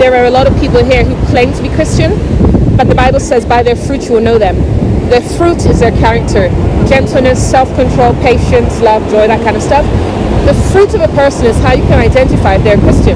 there are a lot of people here who claim to be Christian, but the Bible says by their fruit you will know them. Their fruit is their character. Gentleness, self-control, patience, love, joy, that kind of stuff. The fruit of a person is how you can identify if they're a Christian.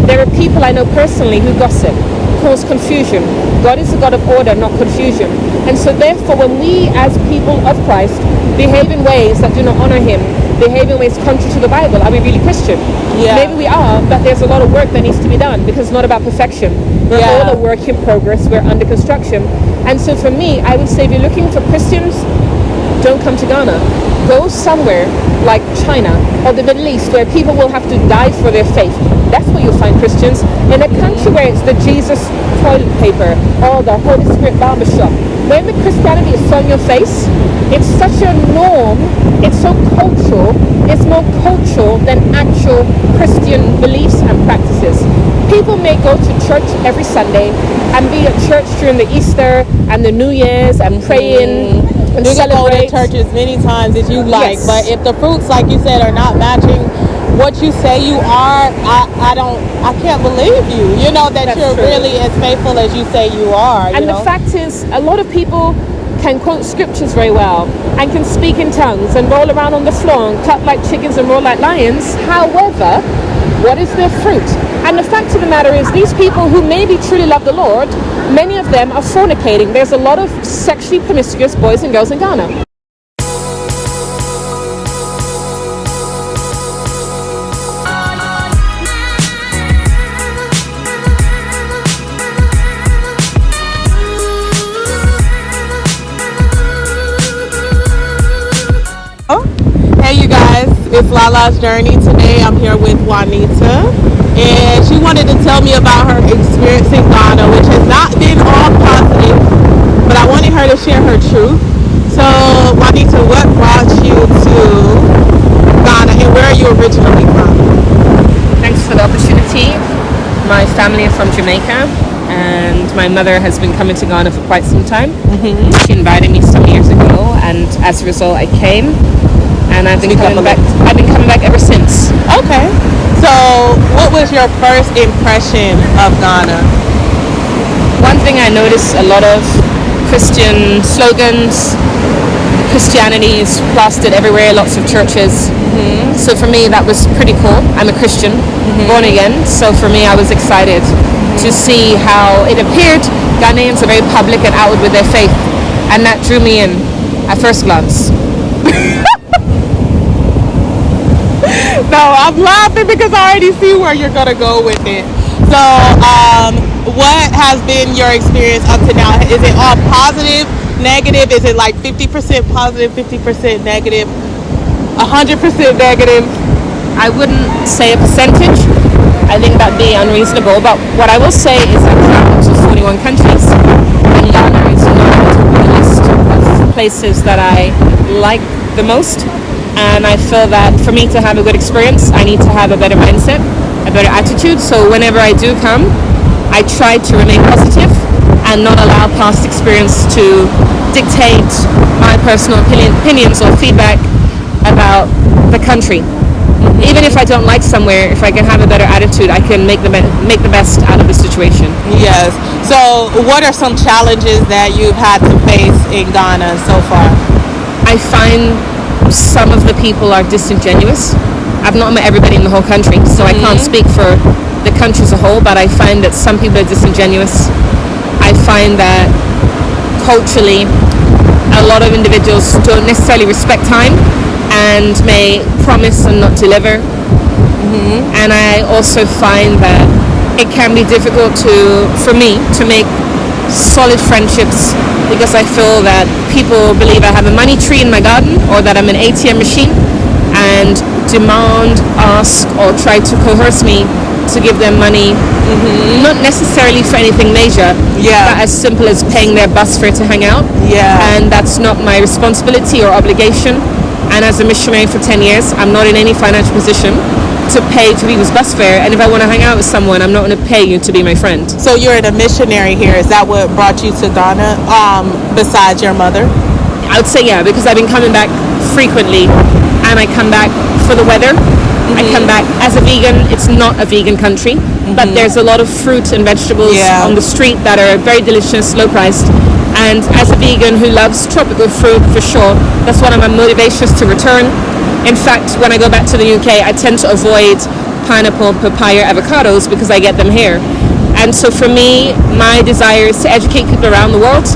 There are people I know personally who gossip, cause confusion. God is a God of order, not confusion. And so therefore, when we as people of Christ behave in ways that do not honor him, behave in ways contrary to the Bible, are we really Christian? Yeah. Maybe we are, but there's a lot of work that needs to be done, because it's not about perfection. We're all a work in progress. We're under construction. And so for me, I would say if you're looking for Christians, don't come to Ghana. Go somewhere like China or the Middle East, where people will have to die for their faith. That's where you'll find Christians. In a country where it's the Jesus toilet paper or the Holy Spirit barbershop, when the Christianity is on your face, it's such a norm, it's so cultural, it's more cultural than actual Christian beliefs and practices. People may go to church every Sunday and be at church during the Easter and the New Year's and praying and you can go to celebrate. church as many times as you like, Yes. but if the fruits, like you said, are not matching what you say you are, I can't believe you. You know that That's you're true. really as faithful as you say you are. And the fact is, a lot of people can quote scriptures very well and can speak in tongues and roll around on the floor and clap like chickens and roar like lions. However, what is their fruit? And the fact of the matter is, these people who maybe truly love the Lord, many of them are fornicating. There's a lot of sexually promiscuous boys and girls in Ghana. Hey you guys, it's Lala's Journey. Today I'm here with Juanita, and she wanted to tell me about her experience in Ghana, which has not been all positive, but I wanted her to share her truth. So Juanita, what brought you to Ghana, and where are you originally from? Thanks for the opportunity. My family are from Jamaica, and my mother has been coming to Ghana for quite some time. She invited me some years ago, and as a result I came. And I've been coming back ever since. Okay. So what was your first impression of Ghana? One thing I noticed, a lot of Christian slogans. Christianity is plastered everywhere, lots of churches. So for me that was pretty cool. I'm a Christian, born again. So for me I was excited to see how it appeared Ghanaians are very public and outward with their faith. And that drew me in at first glance. No, I'm laughing because I already see where you're going to go with it. So, what has been your experience up to now? Is it all positive, negative? Is it like 50% positive, 50% negative, 100% negative? I wouldn't say a percentage. I think that'd be unreasonable. But what I will say is I've traveled to 41 countries. And Ghana is on the list of places that I like the most. And I feel that for me to have a good experience, I need to have a better mindset, a better attitude. So whenever I do come, I try to remain positive and not allow past experience to dictate my personal opinions or feedback about the country. Even if I don't like somewhere, if I can have a better attitude, I can make the best out of the situation. Yes. So what are some challenges that you've had to face in Ghana so far? I find some of the people are disingenuous. I've not met everybody in the whole country, so I can't speak for the country as a whole, but I find that some people are disingenuous. I find that culturally a lot of individuals don't necessarily respect time and may promise and not deliver. And I also find that it can be difficult for me to make solid friendships, because I feel that people believe I have a money tree in my garden, or that I'm an ATM machine, and demand, ask, or try to coerce me to give them money, not necessarily for anything major, but as simple as paying their bus fare to hang out. And that's not my responsibility or obligation. And as a missionary for 10 years, I'm not in any financial position to pay for people's bus fare, and if I want to hang out with someone, I'm not going to pay you to be my friend. So you're a missionary here. Is that what brought you to Ghana, besides your mother? I would say yeah, because I've been coming back frequently, and I come back for the weather. I come back as a vegan. It's not a vegan country. but there's a lot of fruit and vegetables on the street that are very delicious, low priced. And as a vegan who loves tropical fruit, for sure, that's one of my motivations to return. In fact, when I go back to the UK, I tend to avoid pineapple, papaya, avocados because I get them here. And so for me, my desire is to educate people around the world.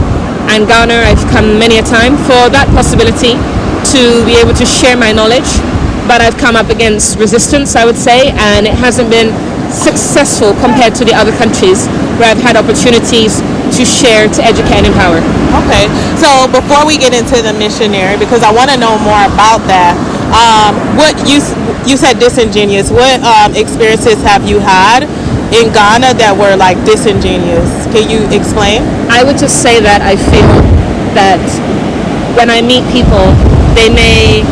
And Ghana, I've come many a time for that possibility to be able to share my knowledge. But I've come up against resistance, I would say, and it hasn't been successful compared to the other countries where I've had opportunities to share, to educate and empower. Okay, so before we get into the missionary, because I want to know more about that, what you said disingenuous, what experiences have you had in Ghana that were like disingenuous? Can you explain? I would just say that I feel that when I meet people, they may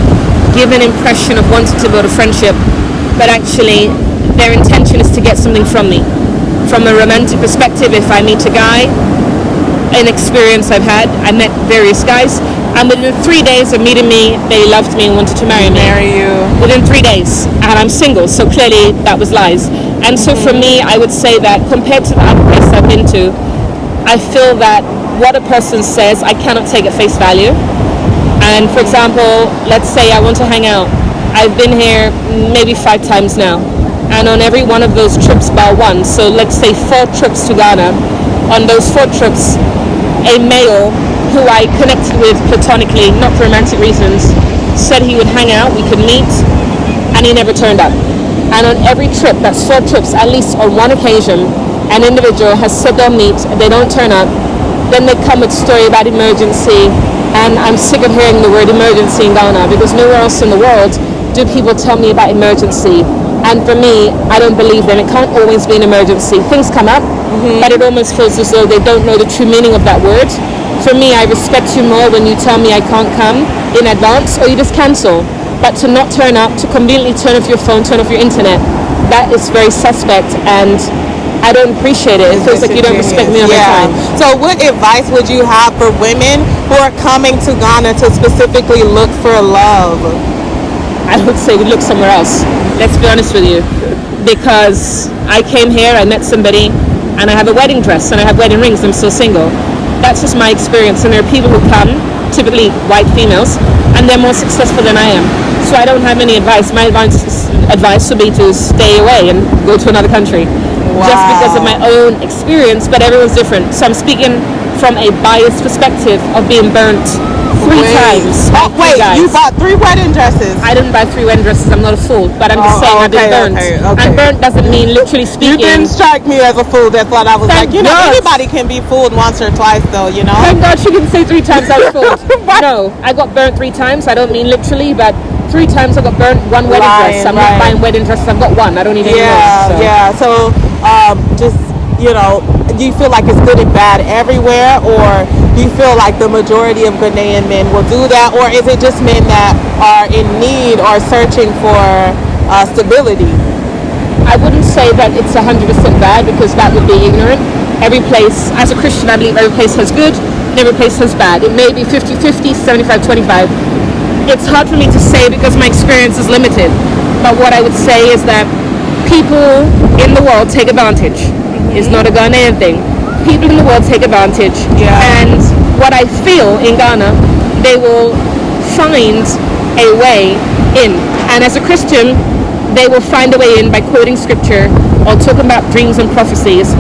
give an impression of wanting to build a friendship, but actually their intention is to get something from me. From a romantic perspective, if I meet a guy, an experience I've had, I met various guys, and within 3 days of meeting me, they loved me and wanted to marry me. Marry you. Within 3 days, and I'm single, so clearly that was lies. And so for me, I would say that compared to the other places I've been to, I feel that what a person says, I cannot take at face value. And for example, let's say I want to hang out. I've been here maybe 5 times now. And on every one of those trips bar one, so let's say 4 trips to Ghana, on those 4 trips, a male who I connected with platonically, not for romantic reasons, said he would hang out, we could meet, and he never turned up. And on every trip, that's 4 trips, at least on one occasion, an individual has said they'll meet, they don't turn up, then they come with a story about emergency, and I'm sick of hearing the word emergency in Ghana, because nowhere else in the world do people tell me about emergency. And for me, I don't believe them. It can't always be an emergency. Things come up, but it almost feels as though they don't know the true meaning of that word. For me, I respect you more when you tell me I can't come in advance, or you just cancel. But to not turn up, to conveniently turn off your phone, turn off your internet, that is very suspect, and I don't appreciate it. It feels like you don't respect me on my time. So what advice would you have for women who are coming to Ghana to specifically look for love? I would say look somewhere else. Let's be honest with you. Because I came here, I met somebody, and I have a wedding dress, and I have wedding rings, I'm still single. That's just my experience. And there are people who come, typically white females, and they're more successful than I am. So I don't have any advice. My advice would be to stay away and go to another country. Wow. Just because of my own experience, but everyone's different. So I'm speaking from a biased perspective of being burnt 3 times. Oh, wait, you bought 3 wedding dresses? I didn't buy 3 wedding dresses, I'm not a fool, but I'm just saying I've been burnt. Okay. And burnt doesn't mean literally speaking. You didn't strike me as a fool. That's what I was Thank like, you know, God. anybody can be fooled once or twice though, you know? Thank God she didn't say 3 times I was fooled. No, I got burnt 3 times, I don't mean literally, but 3 times I got burnt, 1 wedding dress. I'm not buying wedding dresses, I've got 1, I don't need any more. So just, you know, do you feel like it's good and bad everywhere, or do you feel like the majority of Ghanaian men will do that, or is it just men that are in need or searching for stability? I wouldn't say that it's 100% bad, because that would be ignorant. Every place, as a Christian, I believe every place has good and every place has bad. It may be 50-50, 75-25. It's hard for me to say because my experience is limited. But what I would say is that people in the world take advantage. It's not a Ghanaian thing. People in the world take advantage. And what I feel in Ghana, they will find a way in. And as a Christian, they will find a way in by quoting scripture or talking about dreams and prophecies.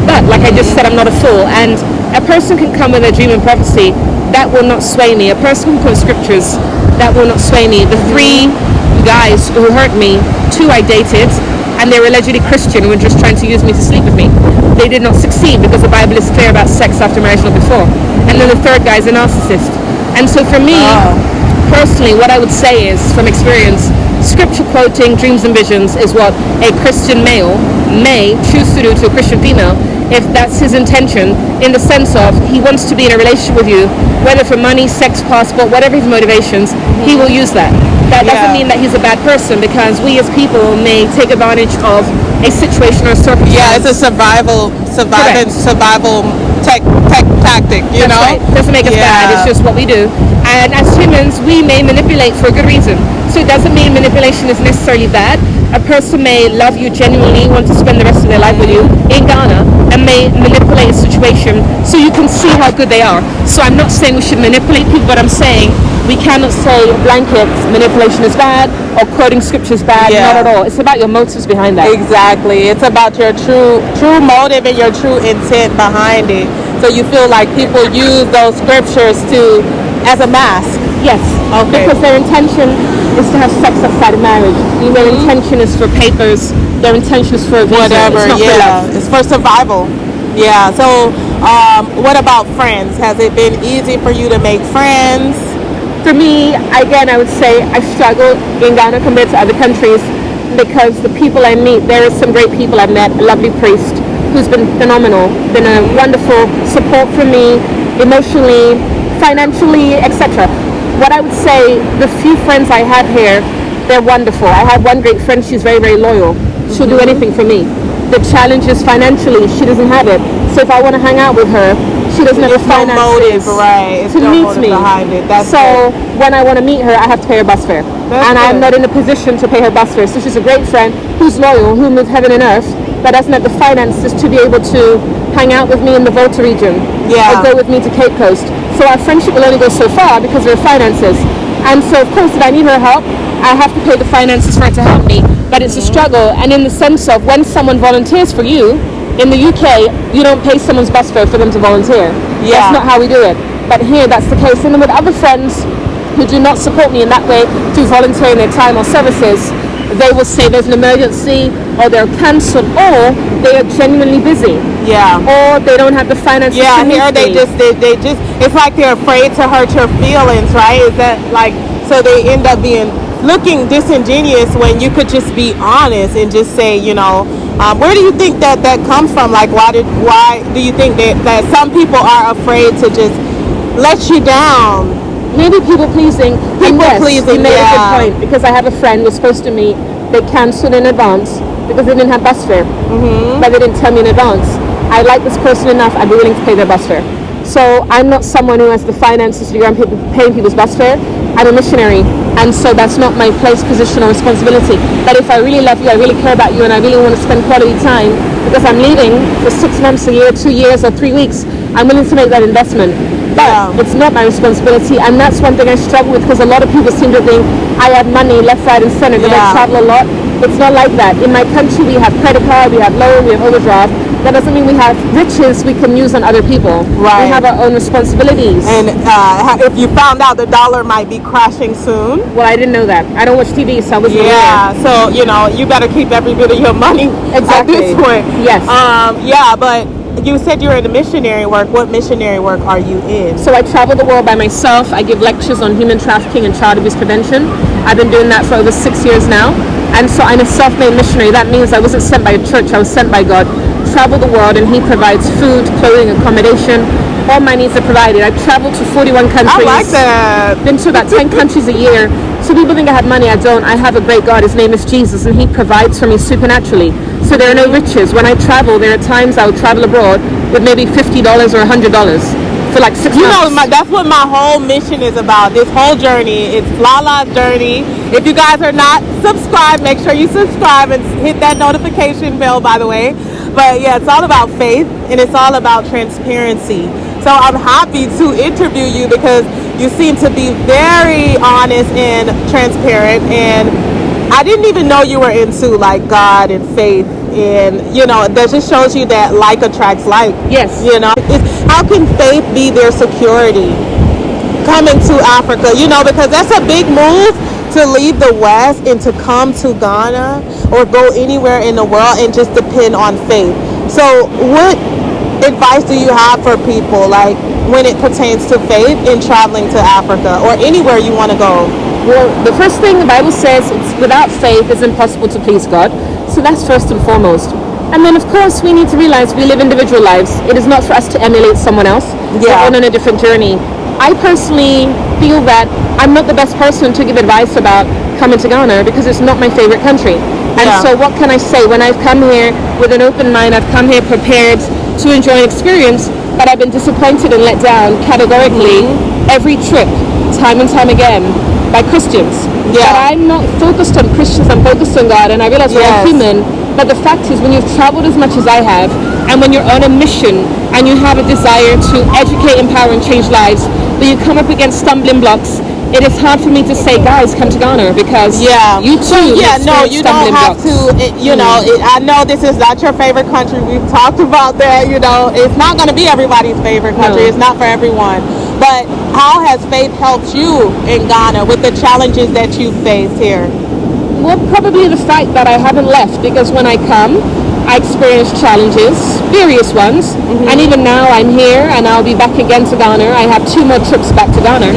But like I just said, I'm not a fool. And a person can come with a dream and prophecy, that will not sway me. A person can quote scriptures, that will not sway me. The 3 guys who hurt me, 2 I dated, and they were allegedly Christian, were just trying to use me to sleep with me. They did not succeed because the Bible is clear about sex after marriage, not before. And then the 3rd guy is a narcissist. And so for me, personally, what I would say is, from experience, scripture quoting, dreams and visions is what a Christian male may choose to do to a Christian female if that's his intention, in the sense of he wants to be in a relationship with you, whether for money, sex, passport, whatever his motivations, he will use that. That doesn't mean that he's a bad person, because we as people may take advantage of a situation or a circumstance. Yeah, it's a survival tactic, you know? Right. Doesn't make us bad, it's just what we do. And as humans, we may manipulate for a good reason. So it doesn't mean manipulation is necessarily bad, a person may love you genuinely, want to spend the rest of their life with you in Ghana, and may manipulate a situation so you can see how good they are. So I'm not saying we should manipulate people, but I'm saying we cannot say blanket manipulation is bad or quoting scripture is bad. Yeah. Not at all. It's about your motives behind that. Exactly. It's about your true motive and your true intent behind it. So you feel like people use those scriptures as a mask. Yes. Okay. Because their intention is to have sex outside of marriage. Their intention is for papers. Their intention is for a visa. Whatever. It's not for love. It's for survival. Yeah. So what about friends? Has it been easy for you to make friends? For me, again, I would say I struggle in Ghana compared to other countries because the people I meet, there are some great people I've met. A lovely priest who's been phenomenal, been a wonderful support for me emotionally, financially, etc. What I would say, the few friends I have here, they're wonderful. I have one great friend, she's very, very loyal. She'll do anything for me. The challenge is financially, she doesn't have it. So if I want to hang out with her, she doesn't have the finances to meet me. So when I want to meet her, I have to pay her bus fare. And I'm not in a position to pay her bus fare. So she's a great friend who's loyal, who moves heaven and earth, but doesn't have the finances to be able to hang out with me in the Volta region or go with me to Cape Coast. So our friendship will only go so far because of her finances. And so of course, if I need her help, I have to pay the finances for her to help me. But it's a struggle. And in the sense of when someone volunteers for you, in the UK, you don't pay someone's bus fare for them to volunteer. Yeah. That's not how we do it. But here, that's the case. And then with other friends who do not support me in that way through volunteering their time or services, they will say there's an emergency or they're cancelled or they are genuinely busy. Yeah. Or they don't have the finances to meet here they me. just it's like they're afraid to hurt your feelings, right? Is that like, so they end up looking disingenuous when you could just be honest and just say, where do you think that comes from? Like, why do you think that some people are afraid to just let you down? Maybe people pleasing. People pleasing, you made a good point, because I have a friend who was supposed to meet. They cancelled in advance because they didn't have bus fare, but they didn't tell me in advance. I like this person enough, I'd be willing to pay their bus fare. So I'm not someone who has the finances to go around paying people's bus fare. I'm a missionary, and so that's not my place, position, or responsibility. But if I really love you, I really care about you, and I really want to spend quality time because I'm leaving for 6 months, a year, 2 years, or 3 weeks, I'm willing to make that investment. But it's not my responsibility, and that's one thing I struggle with, because a lot of people seem to think I have money left, right, and center, because I travel a lot. It's not like that. In my country, we have credit card, we have loan, we have overdraft. That doesn't mean we have riches we can use on other people. Right. We have our own responsibilities. And if you found out the dollar might be crashing soon. Well, I didn't know that. I don't watch TV, so I wasn't aware. Yeah, so, you better keep every bit of your money at this point. Yes. But you said you're in missionary work. What missionary work are you in? So I travel the world by myself. I give lectures on human trafficking and child abuse prevention. I've been doing that for over 6 years now. And so I'm a self-made missionary. That means I wasn't sent by a church, I was sent by God. Travel the world, and he provides food, clothing, accommodation. All my needs are provided. I've traveled to 41 countries. I like that. Been to about 10 countries a year. So people think I have money. I don't. I have a great God. His name is Jesus, and he provides for me supernaturally. So there are no riches. When I travel, there are times I will travel abroad with maybe $50 or $100 for like 6 months. That's what my whole mission is about. This whole journey, it's Lala's journey. If you guys are not subscribed, make sure you subscribe and hit that notification bell, by the way. But yeah, it's all about faith, and it's all about transparency. So I'm happy to interview you because you seem to be very honest and transparent, and I didn't even know you were into like God and faith, and that just shows you that like attracts like. Yes. How can faith be their security coming to Africa? Because that's a big move, to leave the West and to come to Ghana or go anywhere in the world and just depend on faith. So what advice do you have for people, like when it pertains to faith in traveling to Africa or anywhere you want to go? Well, the first thing the Bible says, it's without faith it's impossible to please God. So that's first and foremost. And then of course we need to realize we live individual lives. It is not for us to emulate someone else. We're all on a different journey. I personally feel that I'm not the best person to give advice about coming to Ghana because it's not my favorite country. And so what can I say? When I've come here with an open mind, I've come here prepared to enjoy an experience, but I've been disappointed and let down categorically every trip. time and time again by Christians. Yeah. But I'm not focused on Christians, I'm focused on God, and I realize we're all human. But the fact is, when you've traveled as much as I have, and when you're on a mission and you have a desire to educate, empower, and change lives, but you come up against stumbling blocks, it is hard for me to say, guys, come to Ghana, because you too. You don't have blocks. to. I know this is not your favorite country. We've talked about that. It's not going to be everybody's favorite country. No. It's not for everyone. But how has faith helped you in Ghana with the challenges that you faced here? Well, probably the fact that I haven't left, because when I come, I experience challenges, various ones, and even now I'm here and I'll be back again to Ghana. I have 2 more trips back to Ghana,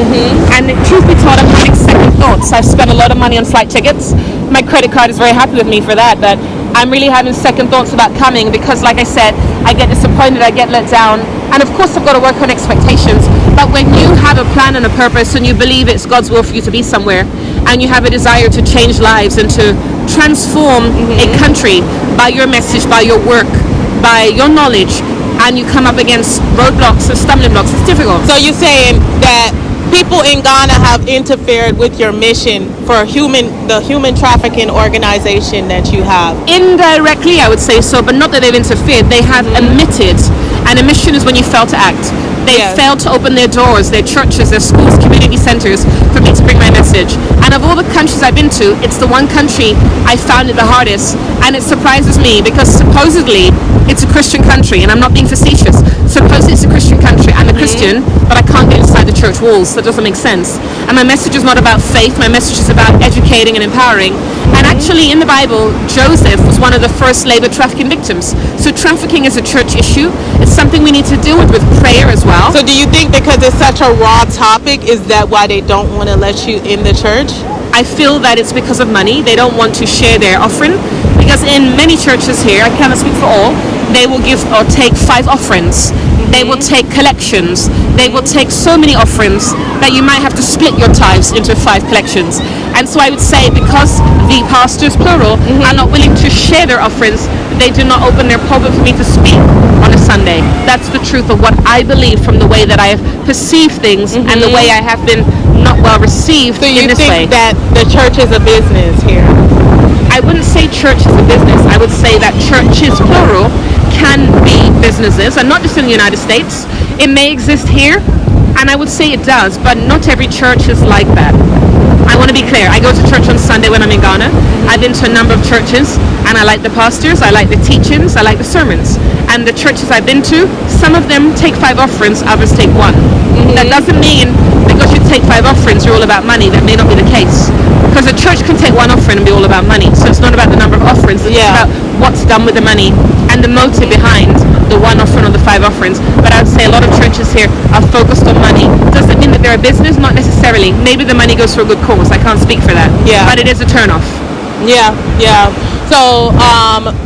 and truth be told, I'm having second thoughts. I've spent a lot of money on flight tickets. My credit card is very happy with me for that, but I'm really having second thoughts about coming, because like I said, I get disappointed, I get let down, and of course I've got to work on expectations. But when you have a plan and a purpose and you believe it's God's will for you to be somewhere, and you have a desire to change lives and to transform a country by your message, by your work, by your knowledge, and you come up against roadblocks and stumbling blocks, it's difficult. So you're saying that people in Ghana have interfered with your mission for the human trafficking organization that you have? Indirectly, I would say so, but not that they've interfered. They have admitted, and a mission is when you fail to act. They failed to open their doors, their churches, their schools, community centers for me to bring my message. And of all the countries I've been to, it's the one country I found it the hardest. And it surprises me, because supposedly it's a Christian country, and I'm not being facetious. Supposedly it's a Christian country. I'm a Christian, but I can't get inside the church walls. That doesn't make sense. And my message is not about faith. My message is about educating and empowering. And actually, in the Bible, Joseph was one of the first labor trafficking victims. So trafficking is a church issue. It's something we need to deal with prayer as well. So do you think because it's such a raw topic, is that why they don't want to let you in the church? I feel that it's because of money. They don't want to share their offering, because in many churches here, I cannot speak for all, they will give or take 5 offerings. They will take collections. They will take so many offerings that you might have to split your tithes into 5 collections. And so I would say, because the pastors, plural, are not willing to share their offerings, they do not open their pulpit for me to speak on a Sunday. That's the truth of what I believe from the way that I have perceived things and the way I have been not well received in this way. So you think that the church is a business here? I wouldn't say church is a business. I would say that churches, plural, can be businesses, and not just in the United States. It may exist here, and I would say it does, but not every church is like that. I want to be clear. I go to church on Sunday when I'm in Ghana. I've been to a number of churches, and I like the pastors, I like the teachings, I like the sermons. And the churches I've been to, some of them take 5 offerings, others take 1. That doesn't mean because you take 5 offerings, you're all about money. That may not be the case. Because a church can take 1 offering and be all about money. So it's not about the number of offerings, it's about what's done with the money and the motive behind the 1 offering or the 5 offerings. But I would say a lot of churches here are focused on money. Does it mean that they're a business? Not necessarily. Maybe the money goes for a good cause. I can't speak for that. Yeah. But it is a turn off. Yeah. So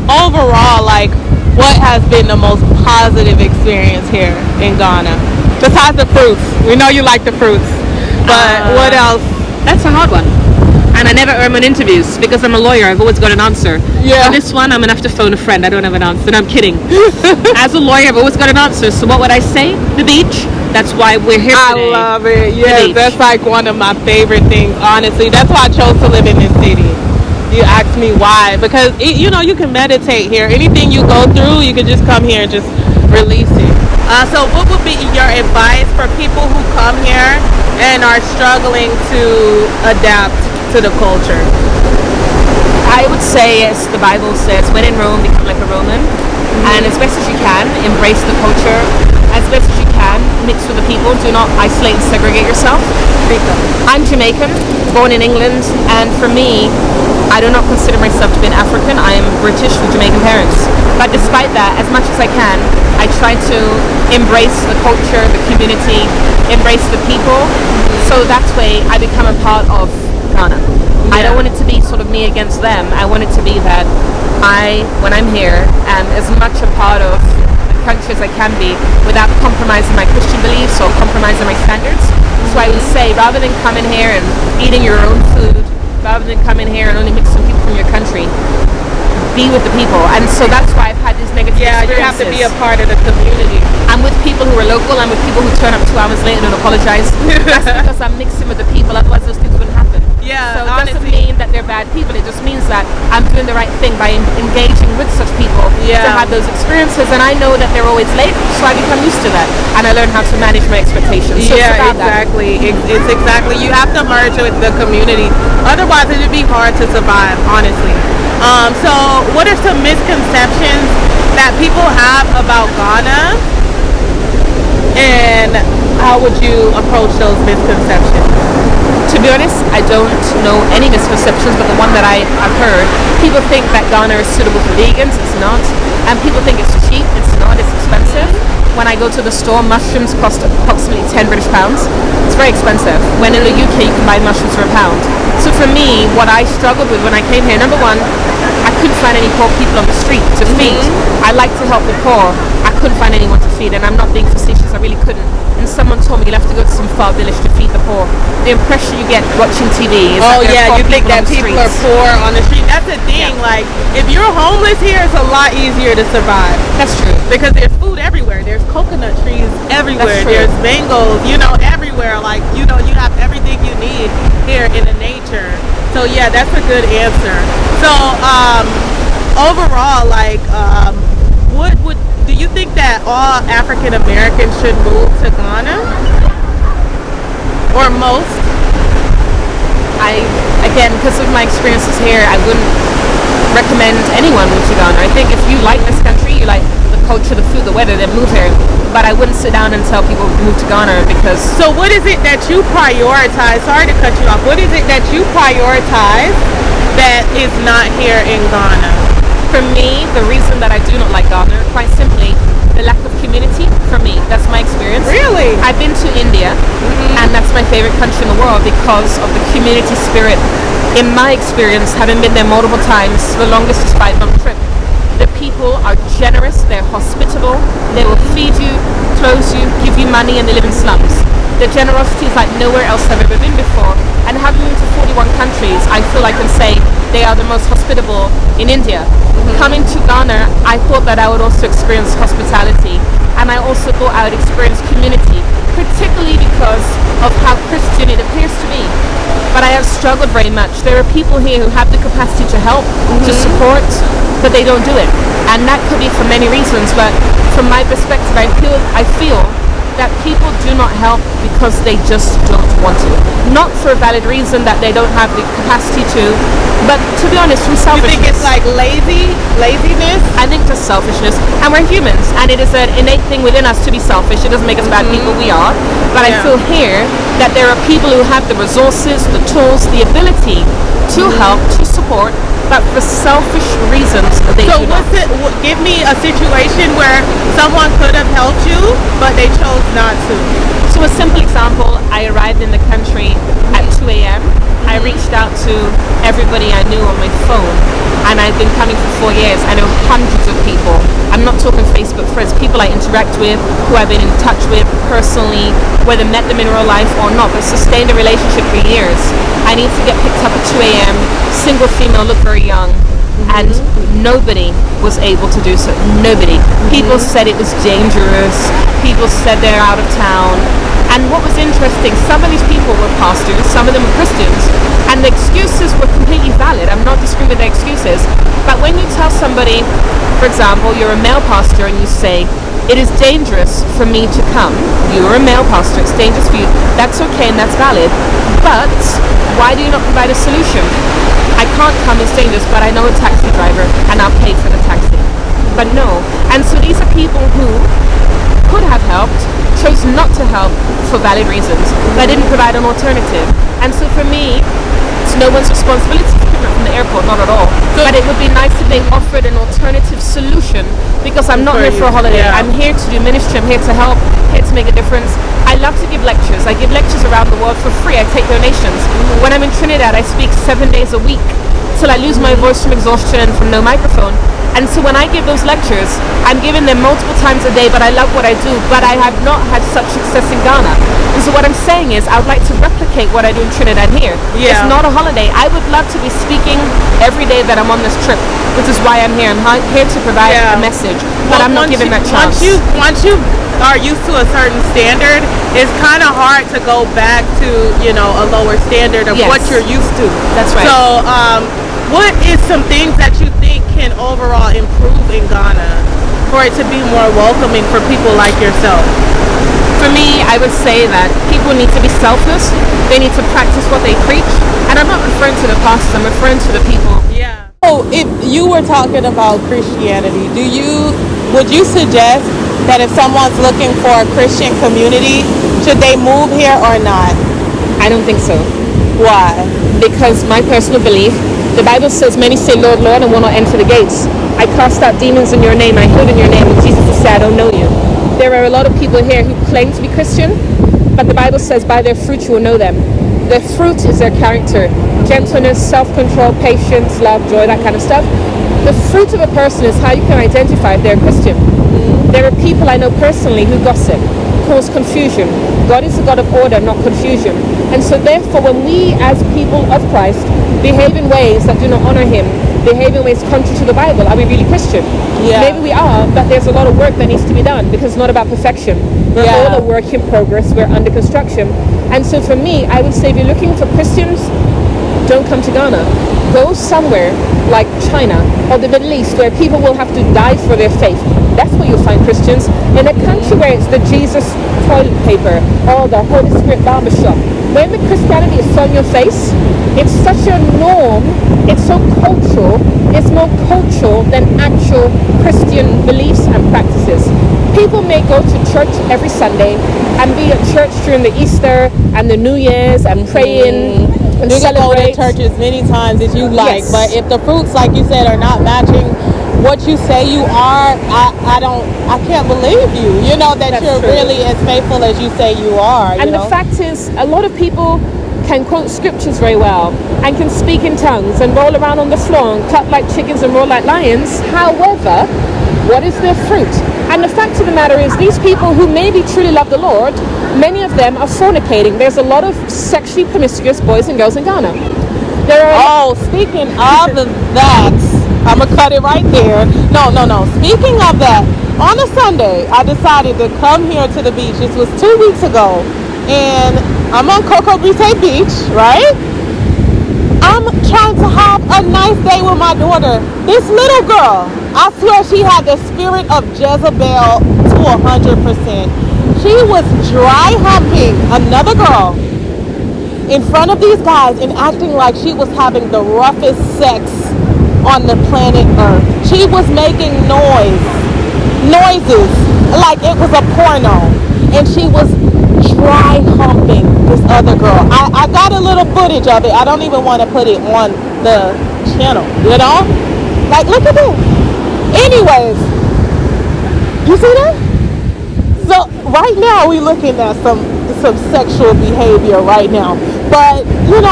overall, like, what has been the most positive experience here in Ghana? Besides the fruits. We know you like the fruits. But what else? That's a hard one. And I never earn on interviews because I'm a lawyer. I've always got an answer. Yeah. For this one, I'm going to have to phone a friend. I don't have an answer. And I'm kidding. As a lawyer, I've always got an answer. So what would I say? The beach. That's why we're here today. I love it. Yes, that's like one of my favorite things, honestly. That's why I chose to live in this city. You asked me why. Because, you can meditate here. Anything you go through, you can just come here and just release it. So what would be your advice for people who come here and are struggling to adapt to the culture? I would say, as the Bible says, when in Rome, become like a Roman. And as best as you can, embrace the culture. As best as you can, mix with the people. Do not isolate and segregate yourself. I'm Jamaican, born in England, and for me, I do not consider myself to be an African. I am British with Jamaican parents. But despite that, as much as I can, I try to embrace the culture, the community, embrace the people. So that way, I become a part of Ghana. Yeah. I don't want it to be sort of me against them. I want it to be that when I'm here, am as much a part of the country as I can be without compromising my Christian beliefs or compromising my standards. So I would say, rather than coming here and eating your own food, rather than come in here and only mix some people from your country, be with the people. And so that's why I've had these negative Yeah, you experiences. have to be a part of the community. I'm with people who are local. I'm with people who turn up 2 hours late and don't apologize. That's because I'm mixing with the people. Otherwise, those things wouldn't happen. Yeah, So it doesn't honestly. mean that they're bad people. It just means that I'm doing the right thing by engaging with such people Yeah. to have those experiences. And I know that they're always late, so I become used to that. And I learn how to manage my expectations. So it's Yeah, about that. exactly. It's exactly. You have to merge with the community. Otherwise, it would be hard to survive, honestly. So what are some misconceptions that people have about Ghana? And how would you approach those misconceptions? To be honest, I don't know any misconceptions, but the one that I've heard, people think that Ghana is suitable for vegans. It's not. And people think it's cheap. It's not. It's expensive. When I go to the store, mushrooms cost approximately 10 British pounds. It's very expensive. When in the UK, you can buy mushrooms for £1. So for me, what I struggled with when I came here, number one, I couldn't find any poor people on the street to feed. I like to help the poor. I couldn't find anyone to feed, and I'm not being facetious, I really couldn't. And someone told me you'll have to go to some far village to feed the poor. The impression you get watching TV is Oh that there are yeah, poor you think people on that the people are streets. poor on the street. That's the thing. Yeah. Like, if you're homeless here, it's a lot easier to survive. That's true. Because there's food everywhere. There's coconut trees everywhere. That's true. There's mangoes, everywhere. Like, you have everything you need here in the nature. So yeah, that's a good answer. So overall, like, do you think that all African Americans should move to Ghana? Or most? Again, because of my experiences here, I wouldn't recommend anyone move to Ghana. I think if you like this country, you like the culture, the food, the weather, then move here. But I wouldn't sit down and tell people to move to Ghana because... So what is it that you prioritize? Sorry to cut you off. What is it that you prioritize that is not here in Ghana? For me, the reason that I do not like Ghana, quite simply, the lack of community. For me, that's my experience. Really? I've been to India, and that's my favorite country in the world because of the community spirit. In my experience, having been there multiple times, the longest is 5-month trip. The people are generous, they're hospitable, they will feed you, clothe you, give you money, and they live in slums. The generosity is like nowhere else I've ever been before. And having been to 41 countries, I feel I can say they are the most hospitable in India. Coming to Ghana, I thought that I would also experience hospitality, and I also thought I would experience community, particularly because of how Christian it appears to be. But I have struggled very much. There are people here who have the capacity to help, to support, but they don't do it. And that could be for many reasons, but from my perspective, I feel that people do not help because they just don't want to. Not for a valid reason that they don't have the capacity to, but to be honest, from You selfishness. think it's like laziness? I think just selfishness, and we're humans, and it is an innate thing within us to be selfish. It doesn't make us bad people, we are. But I feel here that there are people who have the resources, the tools, the ability to help, to support, but for selfish reasons they do not. Give me a situation where someone could have helped you, but they chose not to. So a simple example, I arrived in the country at 2 a.m. I reached out to everybody I knew on my phone, and I've been coming for 4 years. I know hundreds of people. I'm not talking Facebook friends, people I interact with, who I've been in touch with personally, whether met them in real life or not, but sustained a relationship for years. I need to get picked up at 2 a.m., single female, look very young, and nobody was able to do so. Nobody. People said it was dangerous. People said they're out of town. And what was interesting, some of these people were pastors, some of them were Christians, and the excuses were completely valid. I'm not disagreeing with their excuses. But when you tell somebody, for example, you're a male pastor and you say, it is dangerous for me to come. You're a male pastor, it's dangerous for you. That's okay and that's valid. But why do you not provide a solution? I can't come, it's dangerous, but I know a taxi driver and I'll pay for the taxi. But no. And so these are people who could have helped, chose not to help for valid reasons. They didn't provide an alternative. And so for me, it's no one's responsibility to pick me up from the airport, not at all. But it would be nice if they offered an alternative solution, because I'm not here for a holiday. Yeah. I'm here to do ministry, I'm here to help, here to make a difference. I love to give lectures. I give lectures around the world for free. I take donations. When I'm in Trinidad, I speak 7 days a week till I lose my voice from exhaustion and from no microphone. And so when I give those lectures, I'm giving them multiple times a day, but I love what I do, but I have not had such success in Ghana. And so what I'm saying is I would like to replicate what I do in Trinidad here. Yeah. It's not a holiday. I would love to be speaking every day that I'm on this trip, which is why I'm here. I'm here to provide a message, but I'm not given that chance. Once you are used to a certain standard, it's kind of hard to go back to, a lower standard of what you're used to. That's right. So, what is some things that you think can overall improve in Ghana for it to be more welcoming for people like yourself? For me, I would say that people need to be selfless. They need to practice what they preach. And I'm not referring to the pastors, I'm referring to the people. Yeah. So if you were talking about Christianity, would you suggest that if someone's looking for a Christian community, should they move here or not? I don't think so. Why? Because my personal belief, the Bible says many say, Lord, Lord, and will not enter the gates. I cast out demons in your name, I healed in your name, and Jesus will say, I don't know you. There are a lot of people here who claim to be Christian, but the Bible says by their fruit you will know them. Their fruit is their character. Gentleness, self-control, patience, love, joy, that kind of stuff. The fruit of a person is how you can identify if they're a Christian. There are people I know personally who gossip, cause confusion. God is a God of order, not confusion. And so therefore, when we as people of Christ behave in ways that do not honor him, behave in ways contrary to the Bible, are we really Christian? Yeah. Maybe we are, but there's a lot of work that needs to be done because it's not about perfection. We're all a work in progress. We're under construction. And so for me, I would say if you're looking for Christians, don't come to Ghana. Go somewhere like China or the Middle East where people will have to die for their faith. That's where you'll find Christians. In a country where it's the Jesus toilet paper or the Holy Spirit barbershop, when the Christianity is on your face, it's such a norm, it's so cultural, it's more cultural than actual Christian beliefs and practices. People may go to church every Sunday and be at church during the Easter and the New Year's and praying and you can go to celebrate. church as many times as you like, Yes. but if the fruits, like you said, are not matching what you say you are, I can't believe you. That That's you're true. really as faithful as you say you are. And the fact is, a lot of people can quote scriptures very well and can speak in tongues and roll around on the floor and clap like chickens and roar like lions. However, what is their fruit? And the fact of the matter is, these people who maybe truly love the Lord, many of them are fornicating. There's a lot of sexually promiscuous boys and girls in Ghana. Speaking of that, I'm going to cut it right there. No. Speaking of that, on a Sunday, I decided to come here to the beach. This was 2 weeks ago. And I'm on Coco Brite Beach, right? I'm trying to have a nice day with my daughter. This little girl, I swear she had the spirit of Jezebel to 100%. She was dry humping another girl in front of these guys and acting like she was having the roughest sex on the planet Earth. She was making noises like it was a porno, and she was dry humping this other girl. I got a little footage of it. I don't even want to put it on the channel, like look at this. Anyways, you see that? So right now we looking at some sexual behavior right now, but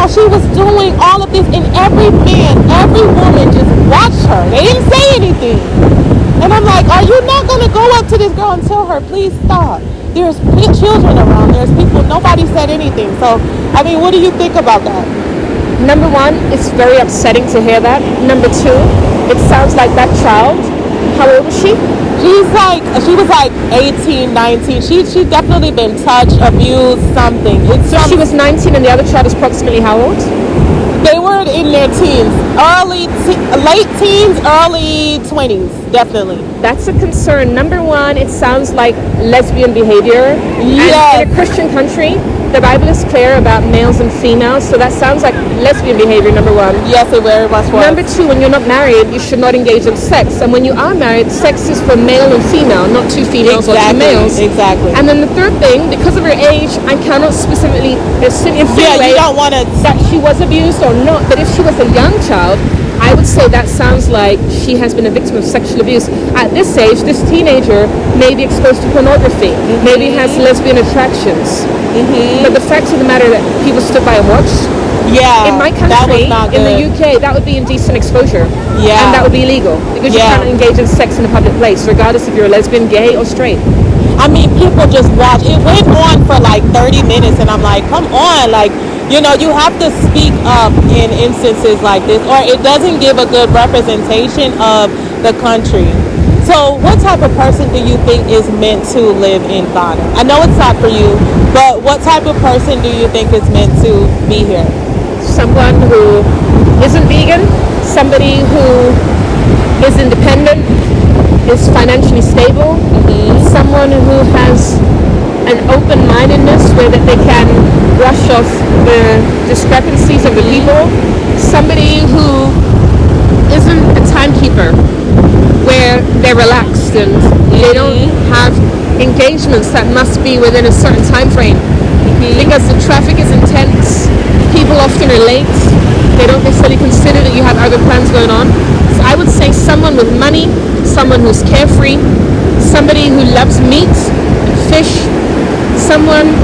she was doing all of this, and every man, every woman just watched her. They didn't say anything, and I'm like, are you not going to go up to this girl and tell her, please stop? There's children around, there's people. Nobody said anything. So what do you think about that? Number one, it's very upsetting to hear that. Number two, it sounds like that child, how old was she? She was like 18, 19. She definitely been touched, abused, something. She was 19 and the other child is approximately how old? They were in their teens, late teens, early 20s, definitely. That's a concern. Number one, it sounds like lesbian behavior. Yes. And in a Christian country, the Bible is clear about males and females, so that sounds like lesbian behavior, number one. Yes, it very much was. Number two, when you're not married, you should not engage in sex. And when you are married, sex is for male and female, not two females or two males. Exactly. And then the third thing, because of her age, I cannot specifically insinuate you don't want to that she was abused or not, but if she was a young child, I would say that sounds like she has been a victim of sexual abuse. At this age, this teenager may be exposed to pornography, maybe has lesbian attractions. But the fact of the matter that people stood by and watched, Yeah, In my that was country, not in the good. UK, that would be indecent exposure. Yeah. And that would be illegal because you Yeah. can't engage in sex in a public place, regardless if you're a lesbian, gay, or straight. I mean, people just watch. It went on for like 30 minutes, and I'm like, come on, like, you know, you have to speak up in instances like this, or it doesn't give a good representation of the country. So, what type of person do you think is meant to live in Ghana? I know it's not for you, but what type of person do you think is meant to be here? Someone who isn't vegan, somebody who is independent, is financially stable, someone who has an open-mindedness where that they can brush off the discrepancies of the people, somebody who isn't a timekeeper where they're relaxed and they don't have engagements that must be within a certain time frame because the traffic is intense, people often are late, they don't necessarily consider that you have other plans going on. So I would say someone with money, someone who's carefree, somebody who loves meat, fish, someone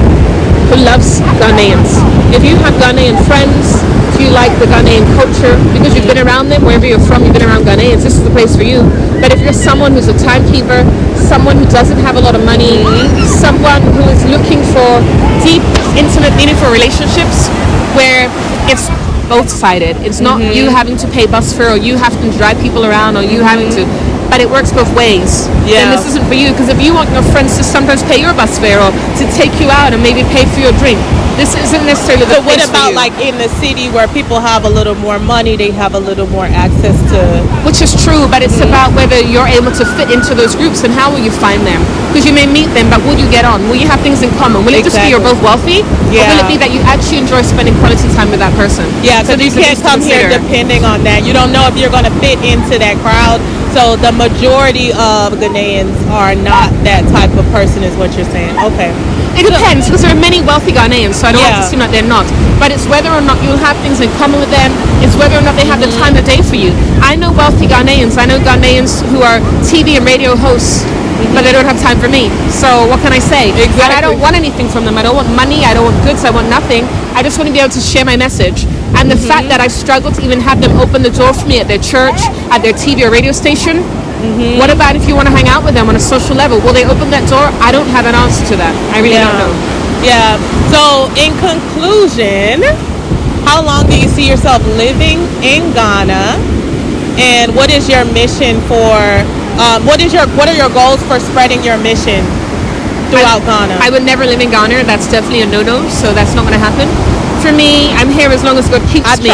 who loves Ghanaians. If you have Ghanaian friends, if you like the Ghanaian culture, because you've been around them, wherever you're from, you've been around Ghanaians, this is the place for you. But if you're someone who's a timekeeper, someone who doesn't have a lot of money, someone who is looking for deep, intimate, meaningful relationships where it's both-sided. It's not you having to pay bus fare or you having to drive people around or you having to, but it works both ways. Yeah. And this isn't for you because if you want your friends to sometimes pay your bus fare or to take you out and maybe pay for your drink, this isn't necessarily the So what place for about you. like in the city where people have a little more money, they have a little more access to... Which is true, but it's about whether you're able to fit into those groups and how will you find them? Because you may meet them, but will you get on? Will you have things in common? Will it just be you're both wealthy? Or will it be that you actually enjoy spending quality time with that person? Yeah, So because you these are can't things to come here consider. depending on that. You don't know if you're going to fit into that crowd. So the majority of Ghanaians are not that type of person is what you're saying. Okay. It depends, because there are many wealthy Ghanaians, so I don't want to seem like they're not. But it's whether or not you'll have things in common with them. It's whether or not they have the time of day for you. I know wealthy Ghanaians. I know Ghanaians who are TV and radio hosts, but they don't have time for me. So what can I say? Exactly. And I don't want anything from them. I don't want money. I don't want goods. I want nothing. I just want to be able to share my message. And the fact that I've struggled to even have them open the door for me at their church, at their TV or radio station. What about if you want to hang out with them on a social level? Will they open that door? I don't have an answer to that. I really don't know. Yeah. So in conclusion, how long do you see yourself living in Ghana? And what is your mission for, what are your goals for spreading your mission throughout Ghana? I would never live in Ghana. That's definitely a no-no. So that's not going to happen. For me, I'm here as long as God keeps me.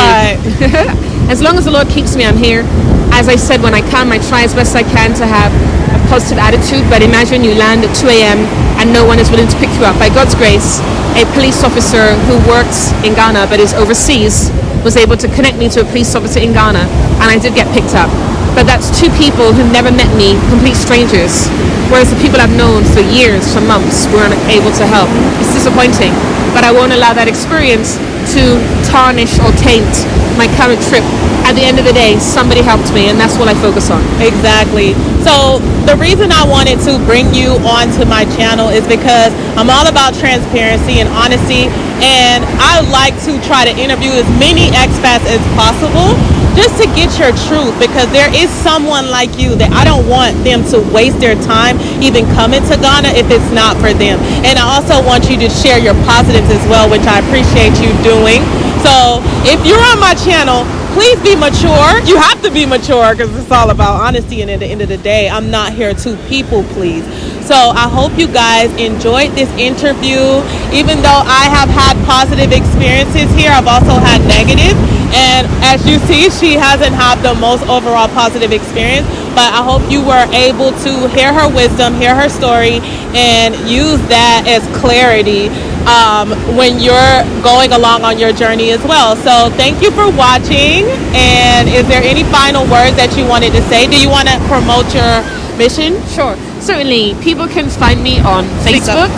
As long as the Lord keeps me, I'm here. As I said, when I come, I try as best I can to have a positive attitude. But imagine you land at 2 a.m. and no one is willing to pick you up. By God's grace, a police officer who works in Ghana but is overseas was able to connect me to a police officer in Ghana, and I did get picked up. But that's two people who never met me, complete strangers. Whereas the people I've known for years, for months, weren't able to help. It's disappointing. But I won't allow that experience to tarnish or taint my current trip. At the end of the day, somebody helped me, and that's what I focus on. Exactly. So the reason I wanted to bring you onto my channel is because I'm all about transparency and honesty, and I like to try to interview as many expats as possible just to get your truth, because there is someone like you that I don't want them to waste their time even coming to Ghana if it's not for them. And I also want you to share your positives as well, which I appreciate you doing. So if you're on my channel, please be mature. You have to be mature because it's all about honesty, and at the end of the day, I'm not here to people please. So I hope you guys enjoyed this interview. Even though I have had positive experiences here, I've also had negative. And as you see, she hasn't had the most overall positive experience, but I hope you were able to hear her wisdom, hear her story, and use that as clarity when you're going along on your journey as well. So thank you for watching. And is there any final words that you wanted to say? Do you want to promote your mission? Sure. Certainly. People can find me on Facebook,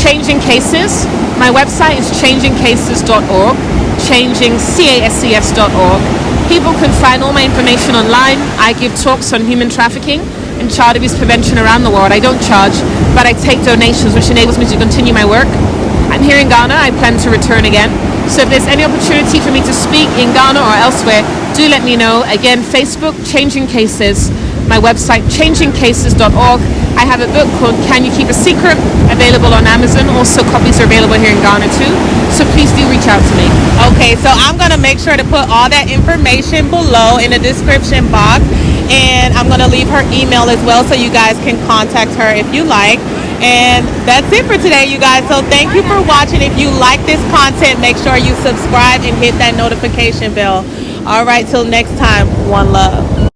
Changing Cases. My website is changingcases.org, changingcascs.org. People can find all my information online. I give talks on human trafficking and child abuse prevention around the world. I don't charge, but I take donations, which enables me to continue my work. I'm here in Ghana. I plan to return again. So if there's any opportunity for me to speak in Ghana or elsewhere, do let me know. Again, Facebook, Changing Cases. My website, changingcases.org. I have a book called Can You Keep a Secret? Available on Amazon. Also, copies are available here in Ghana too. So please do reach out to me. Okay, so I'm going to make sure to put all that information below in the description box. And I'm going to leave her email as well so you guys can contact her if you like. And that's it for today, you guys. So thank you for watching. If you like this content, make sure you subscribe and hit that notification bell. All right, till next time, one love.